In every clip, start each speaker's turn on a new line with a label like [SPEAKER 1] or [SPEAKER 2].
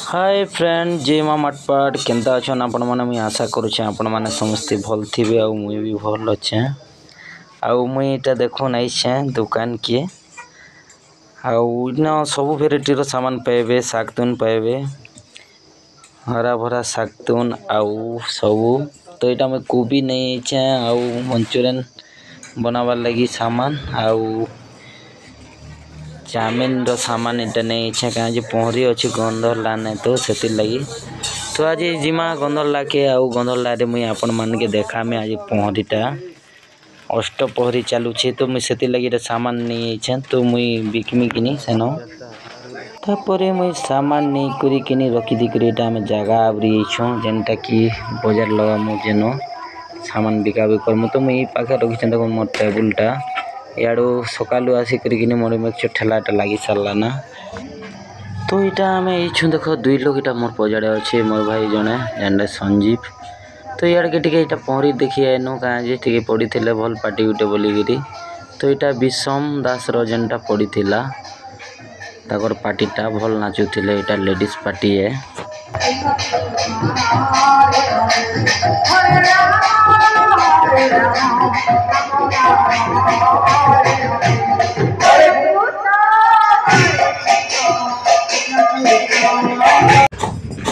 [SPEAKER 1] Hi friend जय माँ मटपाट केनता अच्छन आपण मैंने मुझे आशा करुचे आपण मैंने समस्ते भल थे आ मुई भी भल अच्छे आउ मुई इटा देखो नाइछे दुकान के आउन सब भेराइटी सामान पाइबे शागतुन पाइबे हरा भरा शागतुन आउ सबू तो यहाँ मैं कोबी नहीं छे आउ मंचूरियन बनावार लगी सामान आउ चाउमिन रो सामान इटा नहीं इच्छा कहीं पहरी अच्छी गंधर लाने तो से लगी तो आज जिमा गंधर लाके आउ गंधर लारे मुई आपण मान के देखा में आज पहरीटा अष्टपहरी चलुचे तो मुझे लगी सामान नहीं इच्छा तो मुई बिकमी किनी सेनो तापर मुई सामान नहीं करी किनी रखी कर जगह आवरी जेनटा कि बजार लगा मु जेन सामान बिका बिक करमु तो मुई पाखे रखी देखो मोर टेबुलटा याडू सकालू आसिक मोर मिक्सचर ठेलाटा लगी सारा ना तो यहाँ आम ये देख दुई लोग इटा मोर पजाड़े अच्छे मोर भाई जड़े जेनटा संजीव तो इे टे पहरी देखी आनु कहीं टे पड़ी थे भल पार्टी गुटे बोलिकी तो यहाँ विषम दास जेनटा पड़ी ताकर पार्टीटा भल नाचुले यहाँ लेडीज पार्टी है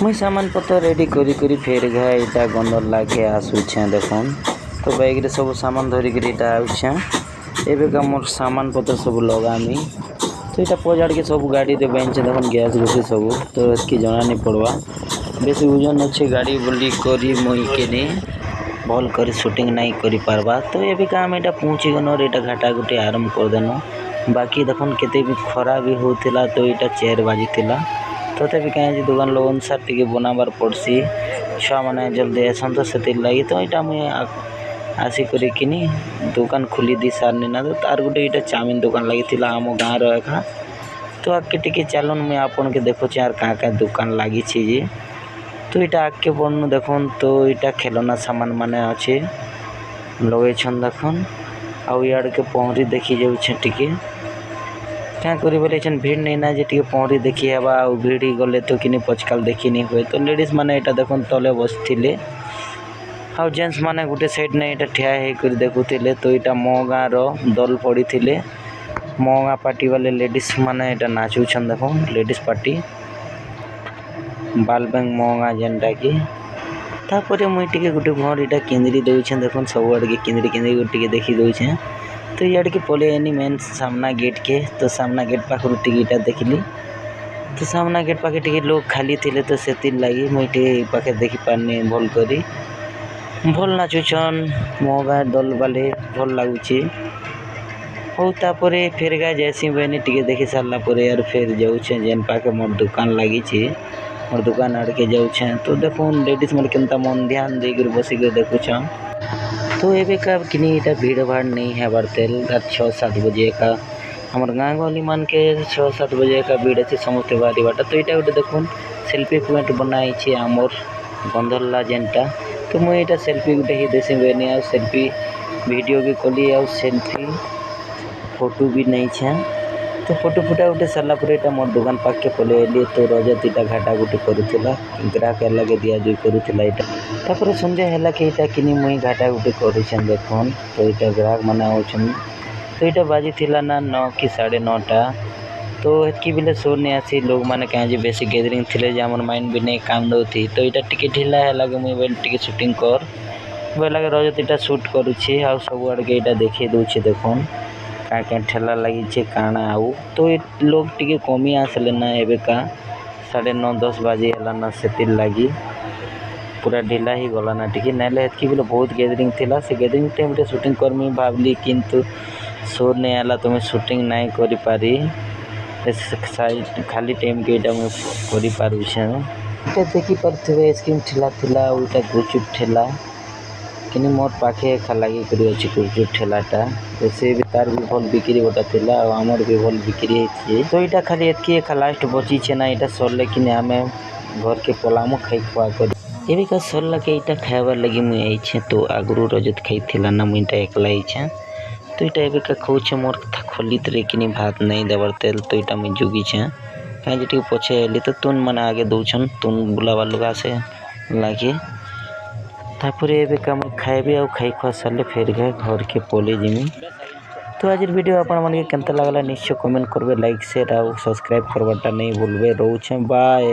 [SPEAKER 1] मुई सामान पत्र रेडी करी फेर घाए इटा गंदर लागे आसुछे देखन तो बैग रे सब सामान धरिक इटा आउछे एबे का मोर सामान पत्र सब लगामी तो यहाँ पजाड़ के सब गाड़ी रे बेंच देखन गैस गुसी सब तो इसकी जना नहीं पड़वा बेसी ओजन अच्छे गाड़ी बोली करी मुई के नहीं भल कर शूटिंग नहीं करी पारबा तो ये काम यहाँ पहुँची गन और यहाँ घाटा गुटे आरंभ कर देनो बाकी देखन केते भी खरा भी होतिला तो यहाँ 4 बाजी थिला तथापि कहीं दुकान लोग अनुसार टे बनाबार पड़सी छुआ मैंने जल्दी आसन तो से लगी तो यहाँ मुझे आसिक दुकान खोली दी सारनी ना तो तार गोटे यहाँ चाउमिन दुकान लगी आम गाँव रखा तो आगे टे चलन मुझे आपन के देखुचे यार क्या क्या दुकान लगी जी तो यहाँ आगे बढ़नु देखन तो यहाँ खेलना सामान माने अच्छे लगे देखन आउ इड़ के पहरी देखी जाऊे टे क्या करी बोले भीड़ नहीं ना जे पहरी देखी हवा आ भीड़ ही गले तो कि पचकाल देखी नहीं हुए तो लेडीज माने यहाँ देखन तले बसते आउ जेन्ट्स माने गोटे साइड ने यहाँ ठिया होकर देखुले तो यहाँ मो गाँव दल पड़ी थे मो गाँ पार्टी वाले लेडीज माने यहाँ नाचुन देख लेडीज पार्टी बालबैंग मो गाँ जेनटा कि तापर मुझे गोटे भर यहाँ किंदरी दौचे देख सब आड़ के किंदरी किंदरी गोटे देखी दौचे तो इड़ के पलि आनी मेन सामना गेट के तो सामना गेट पाखर टे देखली तो सामना गेट पाखे टे लोग खाली थे तो से लगी मुझे पाखे देखी पारनी भल करी भल नाचुन मो गाँ दल बाले भल लगुच हो तापर फेर गाँ जैसी बहनी टे देखी सारापर यार फेर जाऊे जेन पाखे मोर दुकान लगी मोर दुकान आड़ के जाऊे तो देख लेडीज मन के मन ध्यान देकर बसिक देखुछन तो ये का कि यहाँ भीड़ भाड़ नहीं है तेल रात 6-7 बजे का हमार गाँव गली मान के 6-7 बजे का भीड़ अच्छे समस्ते बाहरी बाटा तो यहाँ गोटे देखुन सेल्फी पॉइंट बनाई आमर गंधरला जेनटा तो मुझे यहाँ सेल्फी गोटे ही देसी बेनी आ सेल्फी वीडियो भी कली आ सेल्फी फोटो भी नहीं छे तो फोटो फुटा गोटे सारापर यहाँ मोर दुकान पाखे पलि आइली तो रजत यहाँ घाटा गोटे करूला ग्राहक लगे दिजुई करूला यहाँ सन्ध्या है कि यहाँ कि मुई घाटा गोटे करुचे देखन तो यहाँ ग्राहक मैंने आउन तो यहाँ बाजी थिला ना 9 कि 9:30 तो एतकी बेले शो नहीं आसी लोग मैंने कहीं बेसी गैदरिंग थे आम माइंड भी नहीं काम दौथी तो यहाँ टे ढिला है मुई बोल टे शूटिंग कर बोले रजत यहाँ शूट करुच्छे आ सब आड़ के यहाँ देखी दूचे देखन क्या क्या ठेला लगी काना आउ तो लोग टे कमी आसले ना एबेका 9:30-10 बाजी है ना से लगी पूरा ढिला ही गला ना टे ना एतकी बोले बहुत गैदरिंग थिला से गैदरिंग टाइम रे शूटिंग करमी भावली किंतु शो नहीं आला तो मैं शूटिंग नहीं करी पारी खाली टाइम के इटा मुझे करूछे देखी पारे आइसक्रीम ठेला थिला उटा गुपचुप ठेला कि मोर पाखे एका लगी कर अच्छे गुपचुप ठेलाटा तो से भी तार भी भल बिक्री गोटा थिला आमर भी भल बिक्री होती तो यहाँ खाली एतकी एका लास्ट बची छे ना यहाँ सरले कि आम घर के पलामु खाई खुआ कर ये का सरला के यहाँ खाइबार लगी मुझे आईछे तो आगरू रजत खाई थिला ना मुझे एकला आईछे तो यहाँ एबे का खोचे मोर खोली तरे कि भात नहीं देवर तेल तो यहाँ मुझे जुगी छे कहीं टी पछे एली तो तुन मैंने आगे दौन तुन बुलावा लोग आसे लगे तापर एवं खाइबी आ खाई खुआ सारे फेर गए घर के पलि जिमी। तो आज वीडियो आपण मन के लगला निश्चय कमेंट करबे लाइक शेयर और सब्सक्राइब करवाटा नहीं भूलबे। रोचे बाय।